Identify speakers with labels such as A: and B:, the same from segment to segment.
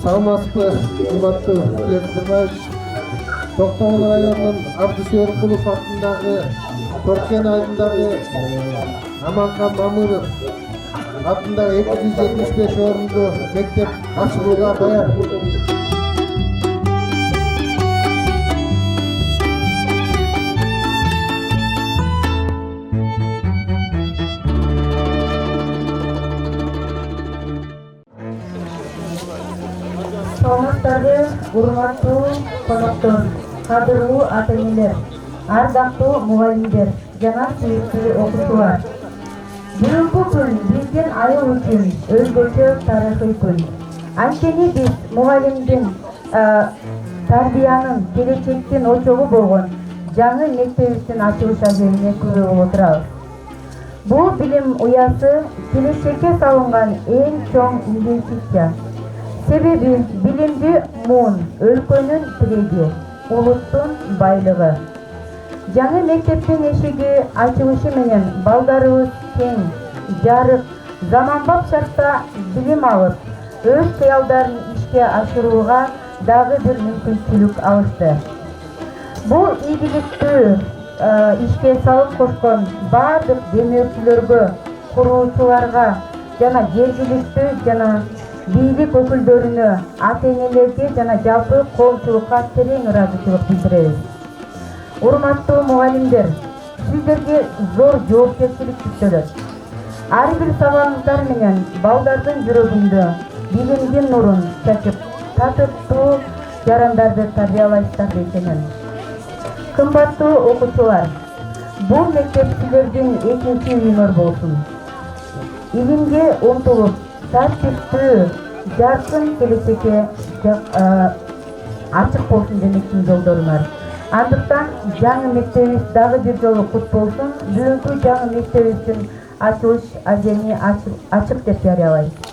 A: Саламатсызбы, урматтуу Ердебаев. Токтогул районунун Абдусеркулов атындагы Төркен айылындагы Аманкан Мамыров атындагы 275 орунду мектеп ачылууга даяр.
B: Саламаттарбы, урматтуу коноктор, кадырлуу ата-энелер, ардактуу мугалимдер жана сүйүктүү окуучулар. Бүгүнкү күн биздин айыл үчүн өзгөчө тарыхый күн. Анткени биз мугалимдин тарбиянын келечектин очогу болгон жаңы мектебибиздин ачылыш аземине күбө болуп отурабыз. Бул билим уясы келечекке салынган эң чоң инвестиция. Себеби билимди муун өлкөнүн тиреги, улуттун байлыгы. Жаңы мектептин эшиги ачылышы менен балдарыбыз кең, жарык, заманбап шартта билим алып, өз кыялдарын ишке ашырууга дагы бир мүмкүнчүлүк алышты. Бул ийгиликтүү ишке салып кошкон баардык демөөрчүлөргө, куруучуларга жана жергиликтүү жана бийлик өкүлдөрүнө, ата-энелерге жана жалпы коомчулукка терең ыраазычылык билдиребиз. Урматтуу мугалимдер, сиздерге зор жоопкерчилик жүктөлөт. Ар бир сабагыңыздар менен балдардын жүрөгүндө билимдин нурун чачып, татыктуу жарандарды тарбиялайсыздар десемин. Кымбаттуу окуучулар, бул мектеп силердин экинчи үйүңөр болсун. Илимге умтулуп, тартиптүү, жаркын келечекке ачык болсун демекчимин жолдорунар. Андыктан жаңы мектебибиз дагы бир жолу кут болсун. Бүгүнкү жаңы мектебибиздин ачылыш аземи ачык деп жарыялайбыз.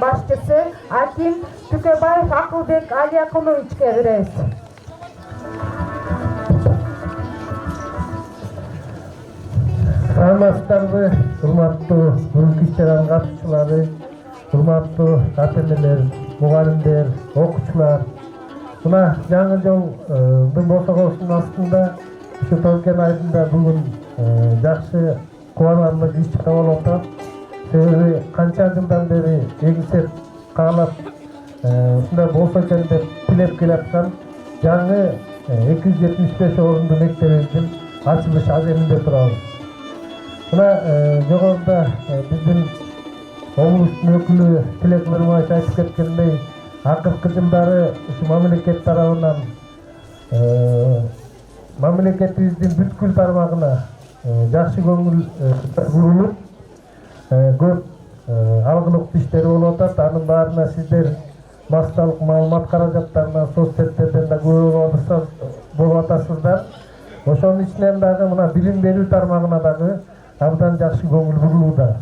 B: Башчысы Аким Түкөбаев Акылбек Алиакуновичке беребиз.
A: Саламатсыздарбы, урматтуу иш-чаранын катчылары, урматтуу ата-энелер, мугалимдер, окуучулар. Мына жаңы жылдын босогосунун астында ушу Төркен айылында бүгүн жакшы кубанарлык иш-чара болуп атат. Себеби канча жылдан бери эгизет каалап ушундай болсо экен деп тилеп келаткан жаңы 275 орунду мектебибиздин ачылыш аземинде турабыз. Мына жогоруда биздин облустун өкүлү Тилек Нурмаев айтып кеткендей, акыркы жылдары ушу мамлекет тарабынан мамлекетибиздин бүткүл тармагына жакшы көңүл бурулуп, көп абалдылык иштери болуп атат. Анын баарына сиздер массалык маалымат каражаттарынан соцсеттерден да көп болуп атасыздар. Ошонун ичинен дагы мына билим берүү тармагына дагы абдан жакшы көңүл бурулууда.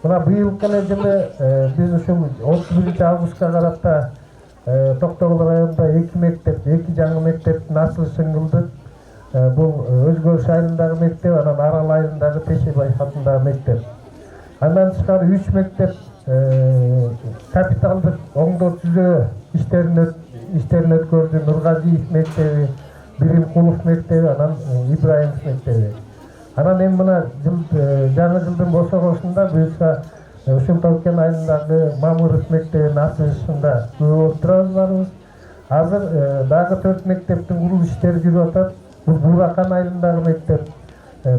A: Мына быйылкы эле жылы биз ушул 31 августка карата Токтогул районунда 2 мектеп, 2 жаңы мектептин ачылышын кылдык. Бул Өзгөрүш айылындагы мектеп, анан Арал айылындагы Тешебай атындагы мектеп. Андан тышкары 3 мектеп капиталдык оңдоо түзөө иштерин өткөрдү. Нургазиев мектеби, Биримкулов мектеби, анан Ибраимов мектеби. Анан эми мына жаңы жылдын бошогосунда буюрса ушул Торкен айылындагы Мамыров мектебинин ачылышында болуп турабыз. Азыр дагы 4 мектептин курулуш иштери жүрүп атат. Бул Буракан айылындагы мектеп,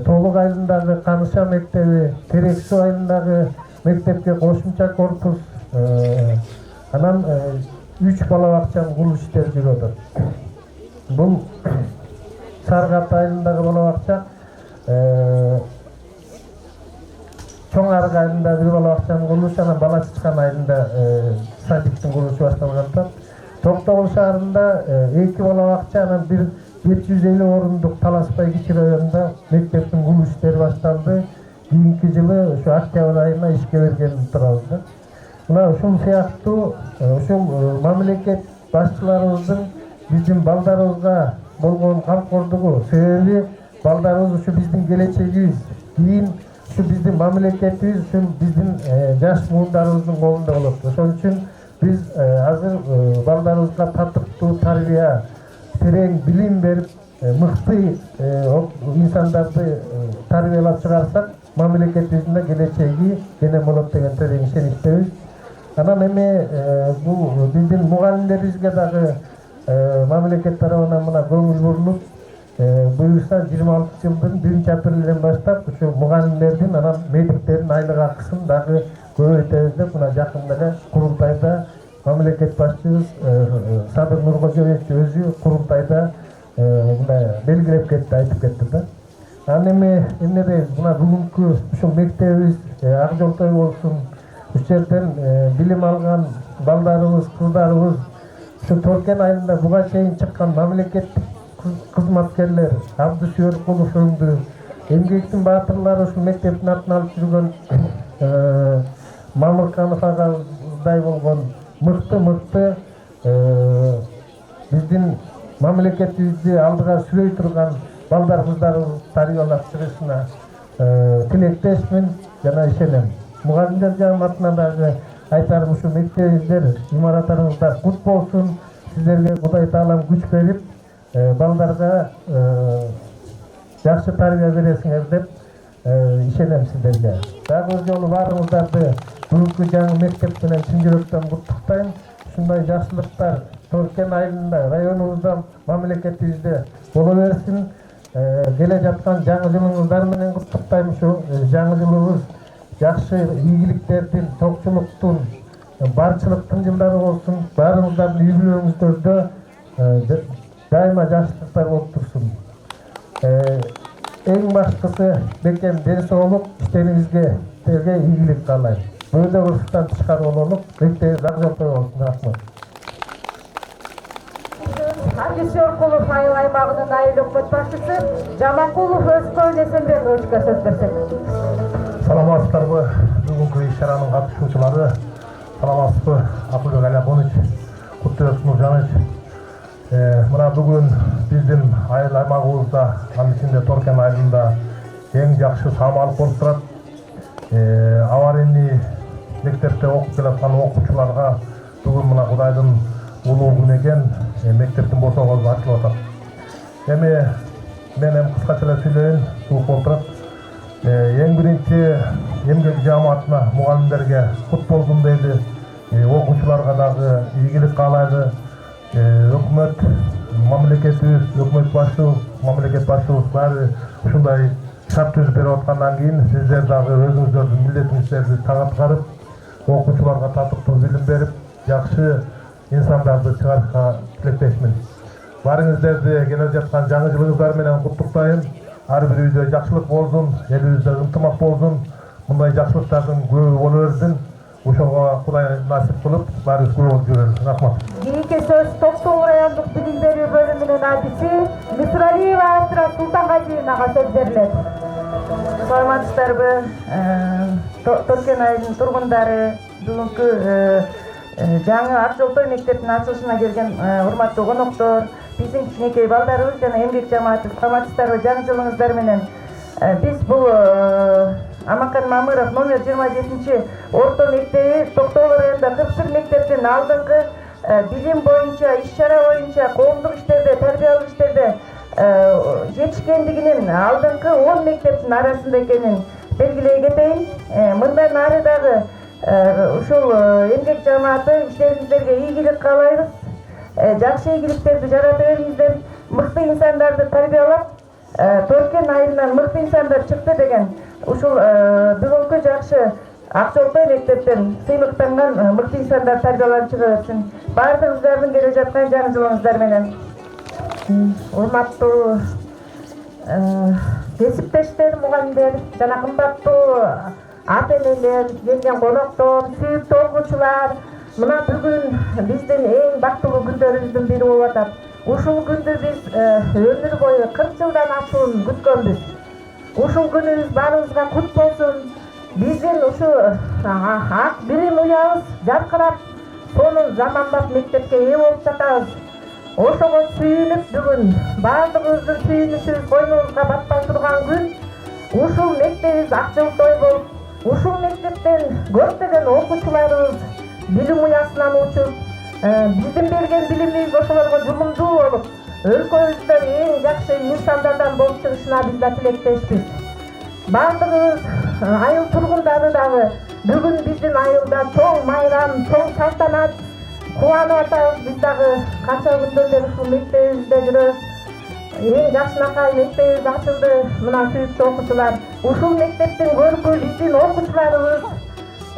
A: Толук айылындагы Каныша мектеби, Терексу айылындагы мектепке кошумча корпус, анан 3 бала бакчанын курулуш иштери жүрүп атат. Бул Саргат айылындагы бала бакча, Чоң Арык айылында бир бала бакчанын курулушу, анан Бала Чычкан айылында садиктин курулушу башталган атат. Токтогул шаарында 2 бала бакча, анан бир 750 орундук Таласпай кичи районунда мектептин курулуш иштери башталды. Кийинки жылы ошо октябрь айына ишке берген турабыз. Мына ушул сыяктуу ушул мамлекет башчыларыбыздын биздин балдарыбызга болгон камкордугу, себеби балдарыбыз ушу биздин келечегибиз. Кийин ушу биздин мамлекетибиз, ушул биздин жаш муундарыбыздын колунда болот. Ошон үчүн биз азыр балдарыбызга татыктуу тарбия, терең билим берип, мыкты инсандарды тарбиялап чыгарсак, мамлекетибиздин келечеги кенен болот деген терең ишеничтебиз. Анан эми бул биздин мугалимдерибизге дагы мамлекет тарабынан мына көңүл бурулуп, буюрса 26 жылдын 1-апрелден баштап ушу мугалимдердин анан медиктердин айлык акысын дагы көбөйтөбүз деп мына жакында эле курултайда мамлекет башчыбыз Садыр Нуркожоевич өзү курултайда мындай белгилеп кетти, айтып кетти да. Анан эми эмне мына бүгүнкү ушул мектебибиз ак жолтой болсун, ушул жерден билим алган балдарыбыз, кыздарыбыз, ушу Торкен айылында буга чейин чыккан мамлекеттик кызматкерлер, Абдусүйөркулов өңдү, эмгектин баатырлары ушул мектептин атын алып жүргөн Мамырканов агайдай болгон мыкты биздин мамлекетибизди алдыга сүрөй турган балдар кыздарыбыз тарбиялап чыгышына тилектешмин жана ишенем. Мугалимдер жамаатына дагы айтарым ушу мектебиңиздер, имараттарыңыздар кут болсун, сиздерге Кудай Таалам күч берип, балдарга жакшы тарбия бересиңер деп ишенем сиздерге. Дагы бир жолу баарыңыздарды бүгүнкү жаңы мектеп менен чын жүрөктөн куттуктайм. Ушундай жакшылыктар Торкен айылында, районубузда, мамлекетибизде боло берсин. Келе жаткан жаңы жылыңыздар менен куттуктайм. Ушу жаңы жылыбыз жакшы ийгиликтердин, токчулуктун, барчылыктын жылдары болсун. Баарыңыздардын үй бүлөңүздөрдө дайыма жакшылыктар болуп турсун. Эң башкысы бекем ден соолук, иштериңизге ийгилик каалайм. Бöğde urftan çıkarılı olup, mektebiz ак жолтой болсун. Рахмат.
B: Абдусүйөркулов айыл аймагынын айыл өкмөт башчысы Жаманкулов Өзкөн Эсенбековичке сөз берсек.
A: Саламатсыздарбы, бүгүнкү иш-чаранын катышуучулары, саламатсызбы, Акылбек Алиахонович, Куттубек Нуржанович. Мына бүгүн биздин айыл аймагыбызда, анын ичинде Торкен айылында эң жакшы самалык болуп турат. Аварийный мектепте окуп келаткан окуучуларга бүгүн мына Кудайдын улуу күнү экен, мектептин бошогосу ачылып атат. Эми мен кыскача эле сүйлөйүн, суук болуп турат. Эң биринчи эмгек жамаатына, мугалимдерге кут болсун дейли, окуучуларга дагы ийгилик каалайлы. Өкмөт, мамлекетибиз, өкмөт мамлекет башчыбыз баары ушундай шарт түзүп берип аткандан кийин сиздер дагы өзүңүздөрдүн милдетиңиздерди таң аткарып, окуучуларга татыктуу билим берип, жакшы инсандарды чыгарышка тилектешмин. Баарыңыздарды келе жаткан жаңы жылыңыздар менен куттуктайм. Ар бир үйдө жакшылык болсун, элибизде ынтымак болсун. Мындай жакшылыктардын көбү боло берсин. ошого Кудай насип кылып баарыбыз көңүл жүрөбүз. Рахмат.
B: Кийинки сөз Токтогул райондук билим берүү бөлүмүнүн адиси Мисралиева Асра Султангазиевнага сөз берилет. Саламатсыздарбы? Төркөн айылынын тургундары, бүгүнкү жаңы Ак Жолтой мектептин ачылышына келген урматтуу коноктор, биздин кичинекей балдарыбыз жана эмгек жамааты, саламатсыздарбы? Жаңы жылыңыздар менен. Биз бул Аманкан Мамыров номер 27 орто мектеби Токтогул районунда 41 мектептин алдыңкы билим боюнча, иш-чара боюнча, коомдук иштерде, тарбиялык иштерде жетишкендигинин алдыңкы 10 мектептин арасында экенин белгилей кетейин. Мындан ары дагы ушул эмгек жамааты иштериңиздерге ийгилик каалайбыз. Жакшы ийгиликтерди жарата бериңиздер. Мыкты инсандарды тарбиялап, Төркөн айылынан мыкты инсандар чыкты деген ушул бүгүнкү жакшы Ак Жолтой мектептен сыйлыктанган мыкты инсандар тарбияланып чыга берсин. Баардыгыңыздардын келе жаткан жаңы жылыңыздар менен. Урматтуу кесиптештер, мугалимдер жана кымбаттуу ата-энелер, келген коноктор, сүйүктүү окуучулар, мына бүгүн биздин эң бактылуу күндөрүбүздүн бири болуп атат. Ушул күндү биз өмүр бою 40 жылдан ашуун күткөнбүз. Ушул күнүбүз баарыбызга кут болсун. Биздин ушу ак билим уябыз жаркырап, сонун заманбап мектепке ээ болуп жатабыз. Ошого сүйүнүп бүгүн баардыгыбыздын сүйүнүшүбүз койнубузга батпай турган күн. Ушул мектебибиз Ак Жолтой болуп, ушул мектептен көптөгөн окуучуларыбыз билим уясынан учуп, биздин берген билимибиз ошолорго жумумдуу болуп, өлкөбүздө эң жакшы инсандардан болуп чыгышына биз да тилектешпиз. Баардыгыбыз айыл тургундары дагы бүгүн биздин айылда чоң майрам, чоң салтанат кубанып атабыз. Биз дагы канча күндөн бери ушул мектебибизде жүрөбүз. Эң жакшынакай мектебибиз ачылды. Мына сүйүктүү окуучулар, ушул мектептин көркү биздин окуучуларыбыз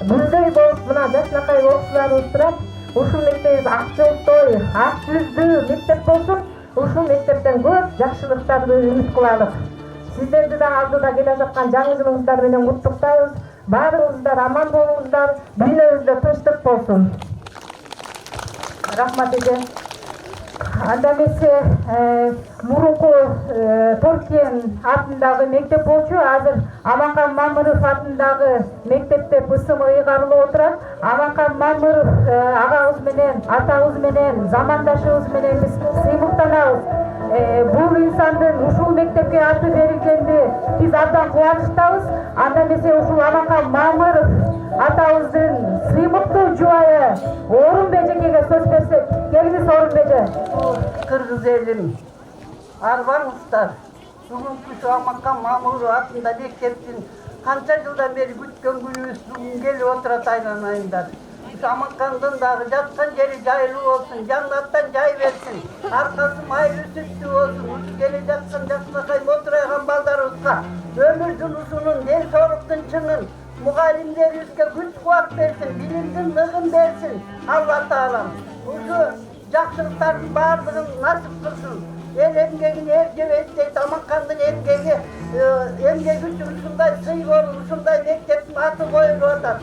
B: гүлдөй болуп, мына жакшынакай окуучуларыбыз турат. Ушул мектебибиз Ак Жолтой, ак жүздүү мектеп болсун. Ушул мектептен көп жакшылыктарды үмүт кылалык. Сиздерди да алдыда келе жаткан жаңы жылыңыздар менен куттуктайбыз. Баарыңыздар аман болуңуздар, дүйнөбүздө тынчтык болсун. Рахмат эже. Анда эмесе мурунку Төркөн атындагы мектеп болчу, азыр Аманкан Мамыров атындагы мектепте ПСМ ыйгарылып отурат. Аманкан Мамыров агабыз менен, атабыз менен, замандашыбыз менен биз сыймыктанабыз. Бул инсандын ушул мектепке аты берилгенде биз абдан кубанычтабыз. Анда эмесе ушул Аманкан Мамыров атабыздын сыймыктуу жубайы Орунбежекеге сөз берсек. Келиңиз Орунбеже.
C: Кыргыз элим, арбаңыздар. Бүгүнкү ушу Аманкан Мамыров атында мектептин канча жылдан бери күткөн күнүбүз бүгүн келип отурат айланайындар. Ушу Аманкандын дагы жаткан жери жайлуу болсун, жаңдаттан жай берсин, аркасы майлуу сүттүү болсун. Ушу келе жаткан жакшынакай мотурайган балдарыбызга өмүрдүн ушунун ден соолуктун чыңын мугалимдерибизге күч кубат берсин, билимдин ныгын берсин Алла Таалам. Ушу жакшылыктардын баардыгын насип кылсын. Эл эмгегин эр жебейт дейт. Аманкандын эмгеги үчүн ушундай сый болуп, ушундай мектептин аты коюлуп атат.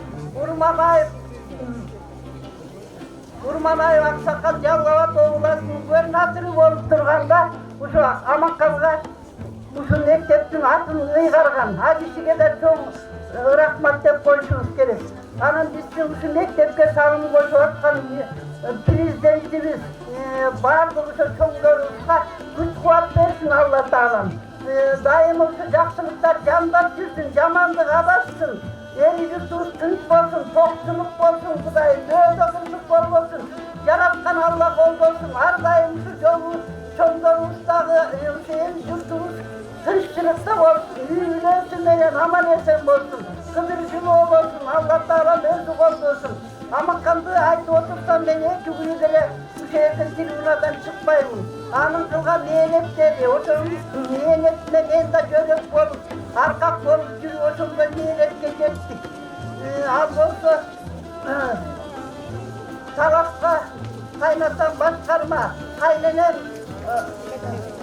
C: Урманбаев Аксакал Жалал Абад областынын губернатору болуп турганда ушу Аманканга ушу мектептин атын ыйгарган. Кишиге да чоң рахмат деп коюшубуз керек. Анан биздин ушу мектепке салым кошуп аткан президентибиз баардык ошо чоңдорубузга күч кубат берсин Алла Таалам. Дайым ушу жакшылыктар жандап жүрсүн, жамандык адашсын. Эл журтубуз тынч болсун, токчулук болсун, Кудай дөдө кырсык болбосун. Жараткан Алла колдосун. Ар дайым ушу жолубуз, чоңдорубуз дагы эл журтубуз тынччылыкта болсун, үй-бүлөсү менен аман эсен болсун. Кыдыр жылоо болсун, Алла Таалам өзү колдосун. Аманканды айтып отурсам мен 2 күнү деле ушу жерден трибунадан чыкпаймын. Анын кылган мээнеттери, ошонун мээнетине мен да жөнөк болуп, аркак болуп жүрүп ошондой мээнетке жеттик. Ал болсо талашка кайнатам башкарма, кайненем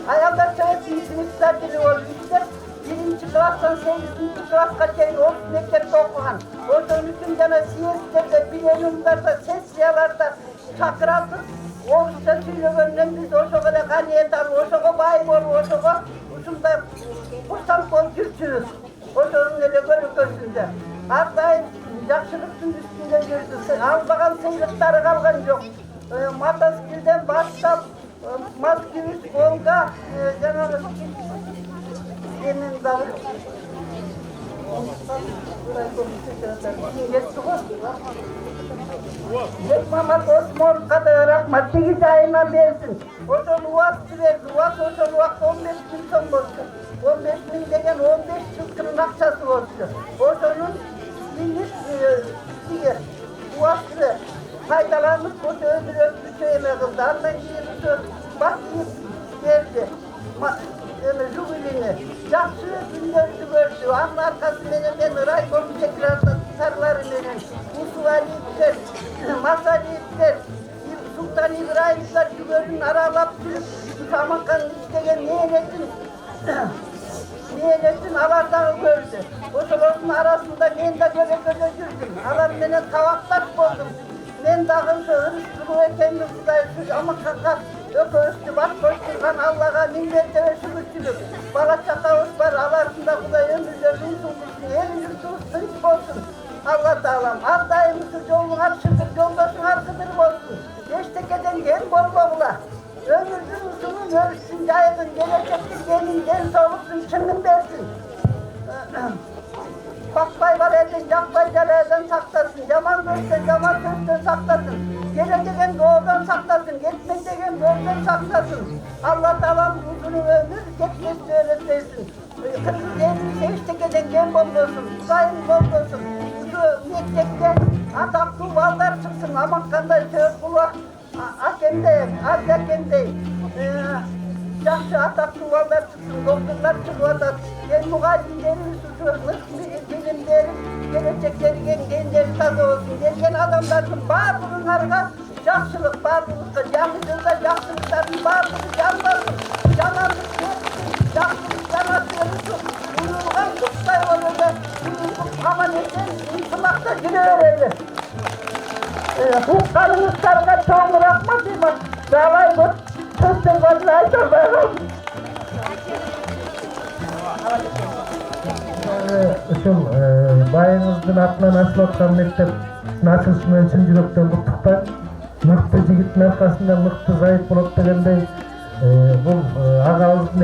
C: аялдар советинин министрлери болуп иштеп, 1-класстан 8-класска чейин орус мектепте окуган. Ошон үчүн жана съезддерде plenumlarda, sessiyalarda çakıratır. Oğuzca söylөгөндөн biz ошого эле каниет алып, ошого бай болуп, ошого ушундай курсант болуп жүрчүбүз. Ошонун эле көлөкөсүндө. Ар дайым жакшылыктын үстүндө жүрдүк. Албаган сыйлыктары калган жок. Мотоциклден баштап, Москвич, Волга, жанагы эмин дагы Мамат Осмоновқа да рахмат, 8 айына берсін. Ошон уақытты берді, ошон уақыт 15 мың сом болчу. 15 мың деген 15 жылкынын акчасы болчу. Ошонун уақытты пайдаланып, ошо өздүрөктү эме кылды. Андан кийин ошо бакыйып берди. Жубилини жакшы күндөрдү көрдү. Анын аркасы менен мен райком секретарлары менен Усуалиевдер, Масалиевдер, Султан Ибраевдер жүгөрүн аралап жүрүп, Самаркан иштеген мээнесин алар дагы көрдү. Ошолордун арасында мен да көлөкөдө жүрдүм. Алар менен табакташ болдум. Мен дагы ошо ырыштыруу экенин Кудай Аманканга өкөөбүздү баш коштурган Аллага миң мертебе шүгүрчүлүк. Бала чакабыз бар, алардын да Кудай өмүрлөрүн узун кылсын, эл журтубуз тынч болсун. Алла таалам ар дайым ушул жолуңар шүгүр, жолдошуңар кыдыр болсун. Эчтекеден кем болбогула. Өмүрдүн узунун, өрүшсүн жайыгын, келечектин кемин, ден соолуктун чыңын берсин. Bakpay var elden, yakpay jalaydan saklatsın. Yaman gözden, yaman sözden saklatsın. Geleceğin doğudan saklatsın. Gitmek degen gözden saklatsın. Allah Teala'm uzun ömür geçmesi öğretmesin. Kırgız elini eştekeden gen bolmasın. Kudayım bolmasın. Şu mektepte ataklı ballar çıksın. Amakkanday söz bulu akemde, az akemde. Yaxşı ataklı ballar çıksın. Doktorlar çıkıvatar. Ben muhaliflerin suçlarını bilimlerin gelecekleri gençleri taze olsun. Gelgen adamların bağırlığınlarına yaxşılık, bağırlılıkta, yanlışlıkta yaxşılıkların bağırlığı yanmasın. Yanarlık versin, yaxşılık yanarlığı uyulgan tutsay olurdu. Uyulgun aman eten intılakta yürüyordu. Hukkanınızlarına çoğunu rahmat var. Davay bu sözden vadına aytarlayalım.
A: Ушул байыңыздын атынан ачылып аткан мектептин ачылышы менен чын жүрөктөн куттуктайм. Мыкты жигиттин аркасында мыкты зайып болот дегендей, бул агабыздын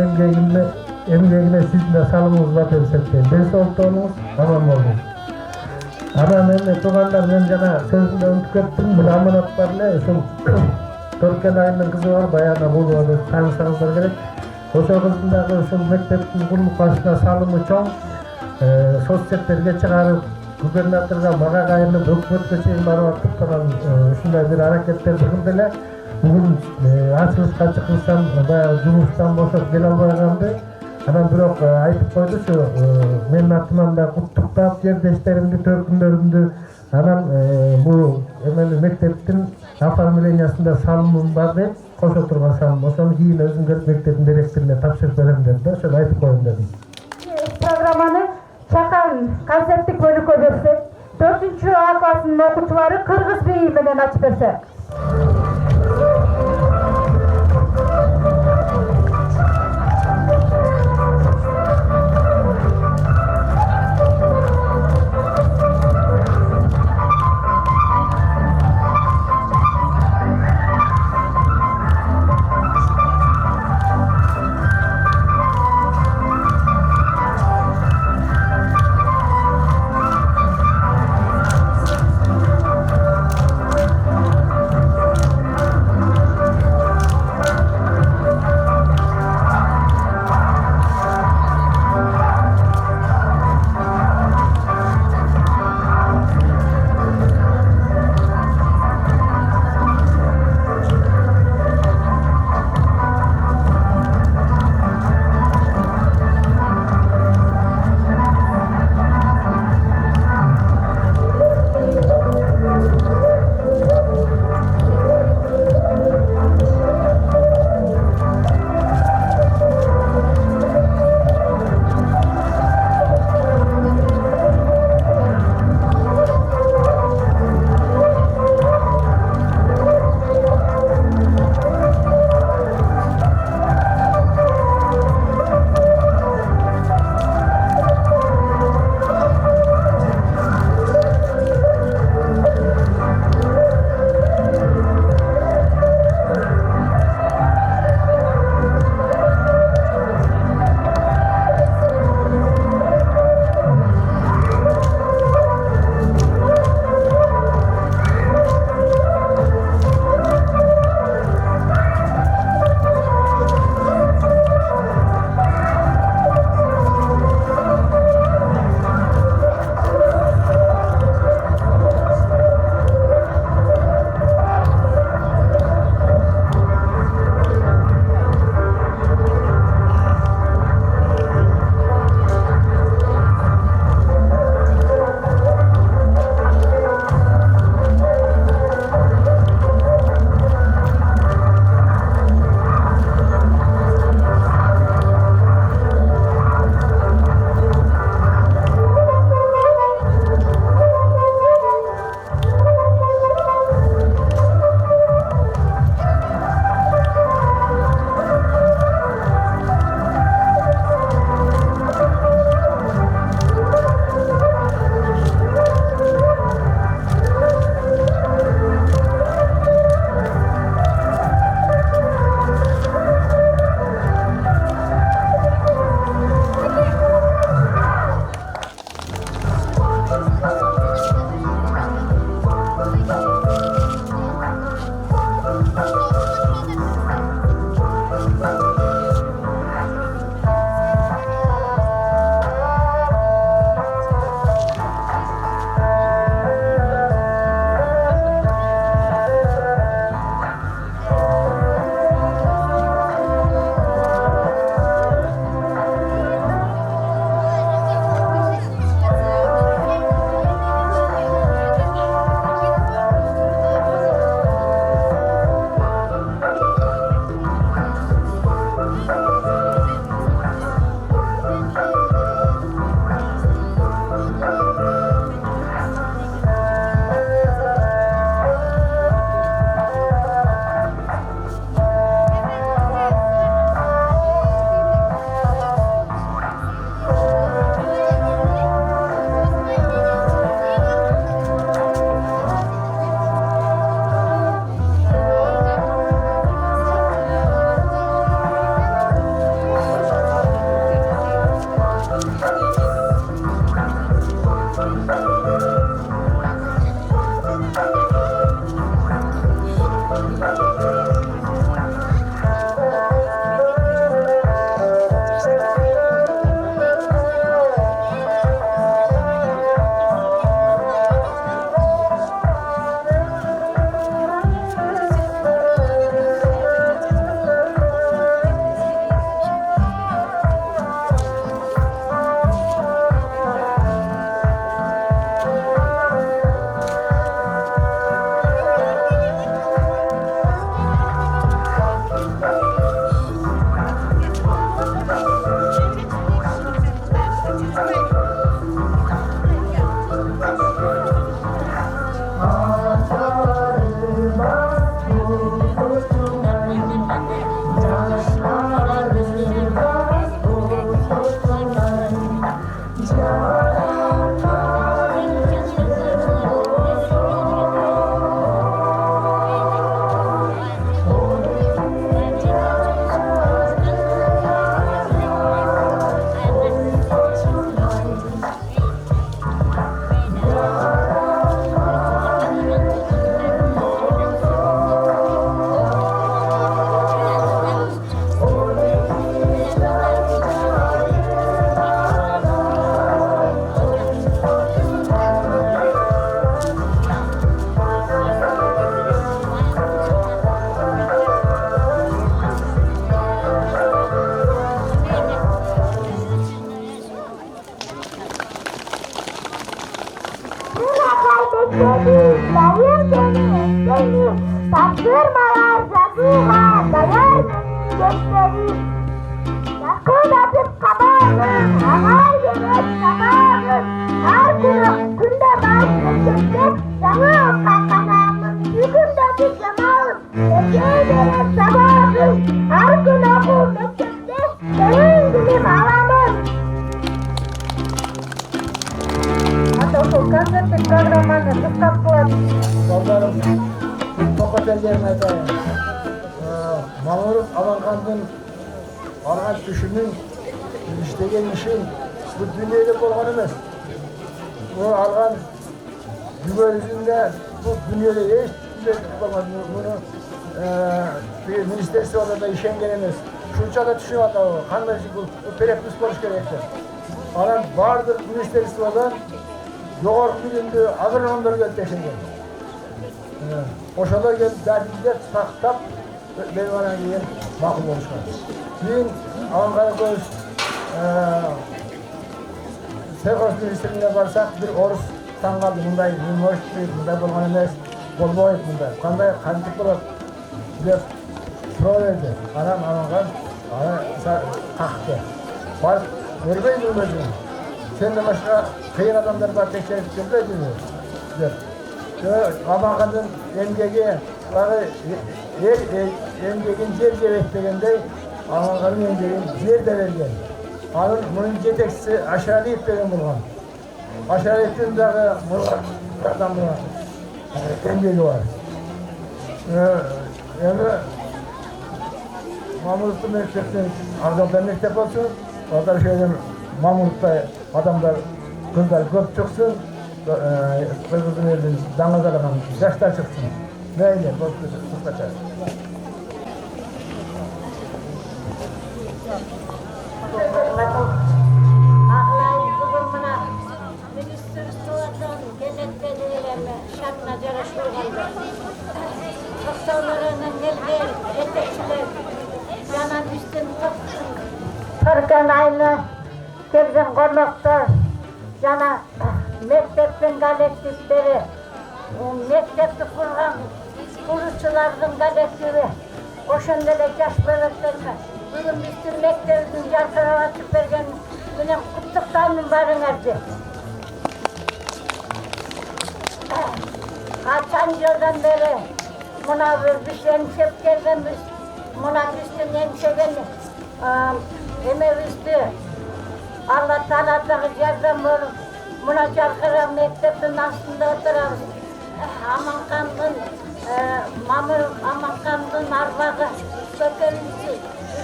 A: эмгегине сиздин да салымыңыз бар деп эсептейм. Ден соолукта болуңуз, аман болуңуз. Анан эми туугандар, мен жана сөзүмдө унутуп кеттим, бул аманат бар эле, ушул Төркен айынын кызы бар, Баяна Булова деп таанышсаңыздар керек. Ошол кыздын дагы ушул мектептин курулуп калышына салымы чоң. Соцсеттерге чыгарып, губернаторго мага кайрылып, өкмөткө чейин барып аттыктаган ушундай бир аракеттерди кылды эле. Бүгүн ачылышка чыкылсам, баягы жумуштан бошоп келе албаганды. Анан бирок айтып койду, ушу менин атыман да куттуктап, жердештеримди, төркүндөрүмдү, анан бул эмени мектептин оформлениясында салымым бар деп, кошо турган салым. Ошону кийин өзүм келип мектептин директоруна тапшырып берем деп да, ошону айтып коеюн дедим.
B: Программаны Чакан концерттик бөлүккө берсек, 4-А классынын окуучулары кыргыз бийи менен ачып берсе.
D: Mağlup Alankan'ın argan düşünün işlegen işin bu dünyada bolğan emas. Bu algan yüzünde bu dünyada hiç bolğan bunu bir ministersiyada işengen emas. Şunça da düşünüp ata o. Qanday bu pereptus boluş kerekti. Alan bardır ministersiyadan jogorku bilimli agronomlar gelip teşengen. Oşalar gelip derdinde saktap ben bana diyen makul oluşkan. Keyin Ankara Göz Seyxos Ministrliğine barsak bir orus tangaldı. Bunday bunday bolğan emas. Bolboyt bunday. Qanday qançık bolat dep so'raydi. Anam alangan taktı. Barıp vermeydi özünü. Senden başka kıyın adamlar var tekşerip gelmeydi mi? Dep. Amangan'ın emgegi emgegin yer gerek degende Amangan'ın emgegin yer de vergen. Anın bunun yetekçisi Aşariyip degen bulgan. Aşariyip'in dağı adam buna emgegi var. Yani Mamurutlu mektepten Ardal'da mektep olsun. Orada şeyden Mamurut'ta adamlar kızlar köp çıksın. Kızın yerden dangazalan yaşlar çıksın. Neyle? Bu kaçar.
E: Ağlayıp bugün bana Ministerstvo'dan gazetteleriyle şartına yarıştırıldı. Doktorlarının geldiği yetekçiler yana düştüm tuttum. Türkan aynı geldim konukta yana mektepten kolektifleri, mektepte kurgan kurucularının kolektifi, oşandele yaş bebeklerine bugün bütün mektebimizin yarkara açıp vergen benim kutluklarımın varınlardı. Kaçan yıldan beri buna bir şey hemşep gelgenmiş, buna düştüm hemşegeni, emevüstü, Allah Teala'dan yardım olur. Buna Carkara mektebinin aslında oturarız. Amankan'ın arvağı sökülmüştü.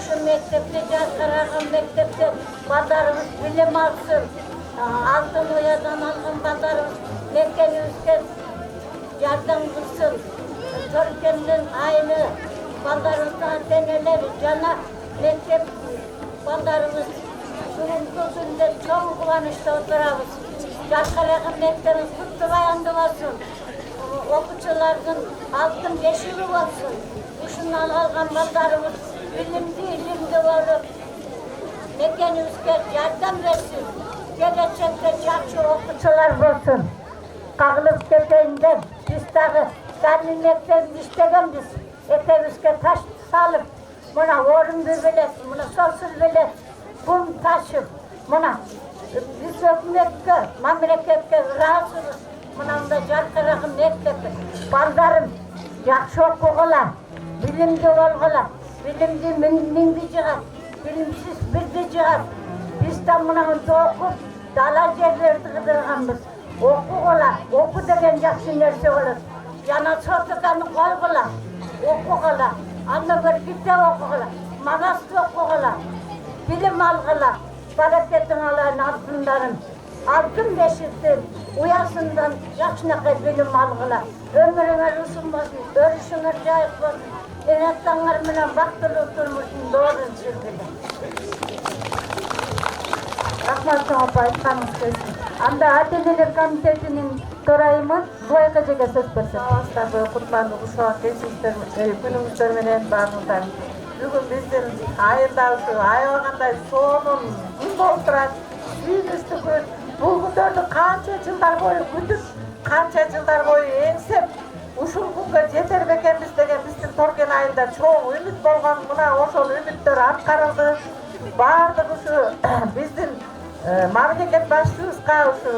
E: Şu mektepte, Carkara'nın mektepte badarımız bilim alsın. Altın uyadan alsın badarımız. Mekkenimizde yardım kılsın. Türkiye'nin aynı badarımızdan deneler cana mektep badarımız. Bugünkü günde çok kullanışta oturarız. Carkara'nın mektebimiz kutlu bayandı olsun. Okuçuların altın yeşili olsun. Şundan algan badarımız ilimli olup mekanimizde yardım versin. Gelecekte çarşı okuçular olsun. Kağılıp tepeğinde biz dağı kendi mektebimiz istegen biz. Etevizke taş salıp buna orun bir bilet, buna sonsuz bilet, kum taşıp buna biz hükümetke, memleketke rahatsızız. Buna da Carkara'nın mektebi, baldarım жакшы окугула, билимди болгула. Билимди миңди жыгат, билимсиз бирди жыгат. Биз да мынанча окуп, дала жерлерди кыдырганбыз. Окугула, оку деген жакшы нерсе болот. Жана сотуканы койгула, окугула, андан бери китеп окугула, манасты окугула, билим алгыла, баракеттин алайын алтындарын, алтын бешиктен, уясындан жакшынакай билим алгыла. Ömrüңер uzun bolsun, ölüşüңер жайык болsun. Энеттаңар менен бактылуу турмушун доорун сүргүлө.
B: Рахмат сага айтканыңыз келсин. Анда ата-энелер комитетинин төрайымы Буайка эжеге сөз берсин.
F: Астагы кутландуу ушуга келишиңиздер, күнүңүздөр менен баарыңыздар. Бүгүн биздин айылда ушу аябагандай сонун күн болуп турат. Сүйүнүчтүү күн. Бул күндөрдү канча жылдар бою күтүп, канча жылдар бою эңсеп, ушул күнгө жетер бекенбиз деген биздин Торкен айылда чоң үмүт болгон. Мына ошол үмүттөр аткарылды. Баардык ушу биздин мамлекет башчыбызга ушу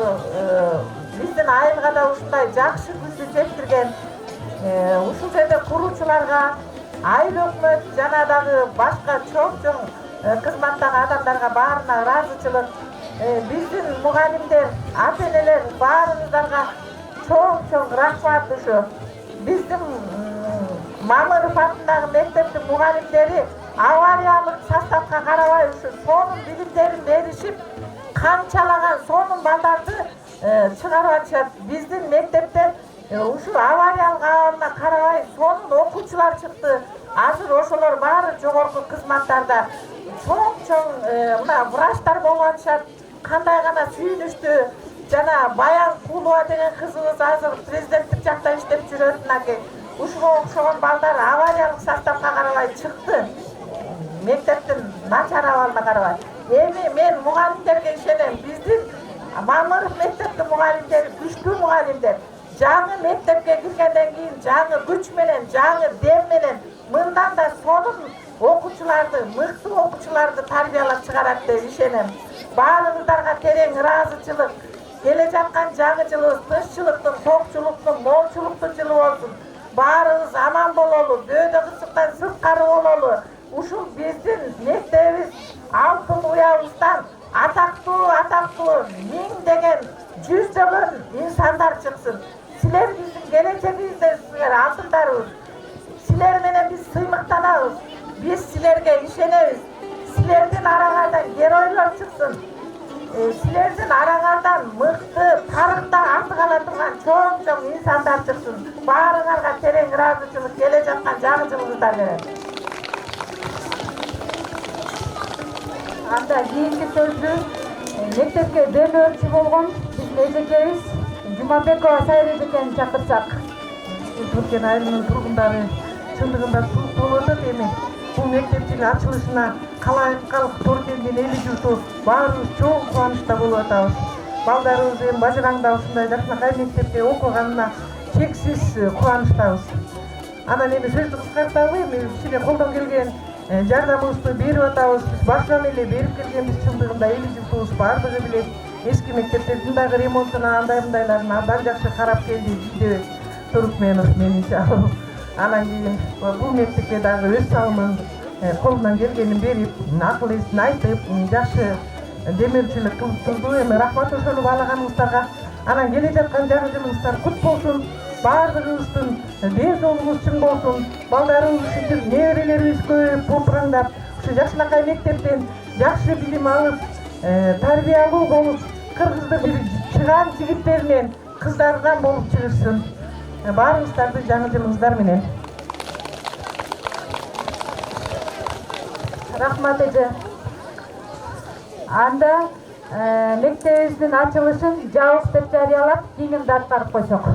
F: биздин айылга да ушундай жакшы күндү жеткирген ушул жерде куруучуларга, айыл өкмөт жана дагы башка чоң кызматтагы адамдарга баарына ыраазычылык. Биздин мугалимдер, ата-энелер баарыңыздарга чоң рахмат. Ушу биздин Мамыров атындагы мектептин мугалимдери авариялык составга карабай ушу сонун билимдерин беришип, канчалаган сонун балдарды чыгарып атышат. Биздин мектептен ушул авариялык абалына карабай сонун окуучулар чыкты. Азыр ошолор баары жогорку кызматтарда чоң мына врачтар болуп атышат. Кандай гана сүйүнүчтүү. Жана Баян Кулова деген кызыбыз азыр президенттик жакта иштеп жүрөт. Ушуга окшогон балдар авариялык составга карабай чыкты. Мектептин начар абалына карабай. Эми мен мугалимдерге ишенем. Биздин Мамыров мектептин мугалимдери күчтүү мугалимдер. Жаңы мектепке киргенден кийин жаңы күч менен, жаңы дем менен мындан да сонун окуучуларды, мыкты окуучуларды тарбиялап чыгарат деп ишенем. Баарыңыздарга терең ыраазычылык. Келе жаткан жаңы жылыбыз тынччылыктын, токчулуктун, молчулуктун жылы болсун. Баарыбыз аман бололу, дөөдө кырсыктан сырткары бололу. Ушул биздин мектебибиз алтын уябыздан атактуу миңдеген, жүздөгөн инсандар чыксын. Силер биздин келечегибиздер, алтындарыбыз. Силер менен биз сыймыктанабыз. Биз силерге ишенебиз. Силердин араңардан геройлор чыксын. Силердин араңардан мыкты, тарыхта аты кала турган чоң инсандар чыксын. Баарыңарга терең ыраазычылык келе жаткан жаңы жылыңыздар менен.
B: Анда кийинки сөздү мектепке демөөрчү болгон биздин эжекебиз Жумабекова Сайыр эжекени чакырсак.
F: Торкен айылынын тургундары чындыгында туруп болуп атат эми. Бул мектептин ачылышына калайык Торкендин эли журту баарыбыз чоң кубанычта болуп атабыз. Балдарыбыз эми бажыраңда ушундай жакшынакай мектепте окуганына чексиз кубанычтабыз. Анан эми сөздү кыскартабы, эми кичине колдон келген жардамыбызды берип атабыз. Биз башынан эле берип келгенбиз, чындыгында эли журтубуз баардыгы билет. Эски мектептердин дагы ремонтуна андай-мындайларын абдан жакшы карап келди Жидебек Турукменов менимче. Анан кийин бул мектепке дагы өз салымын колунан келгенин берип, акыл эсин айтып, жакшы демөөрчүлүк кылды. Эми рахмат ошону баалаганыңыздарга. Анан келе жаткан жаңы жылыңыздар кут болсун. Баардыгыбыздын ден соолугубуз чың болсун. Балдарыбыз ушинтип неберелерибиз көбөйүп, попураңдап, ушу жакшынакай мектептен жакшы билим алып, тарбиялуу болуп, кыргызды бир чыгаан жигиттеринен, кыздарынан болуп чыгышсын. Баарыңыздарды жаңы жылыңыздар менен.
B: Рахмат эже. Анда мектебибиздин ачылышын жабык деп жарыялап, кийинде аткарып койсок.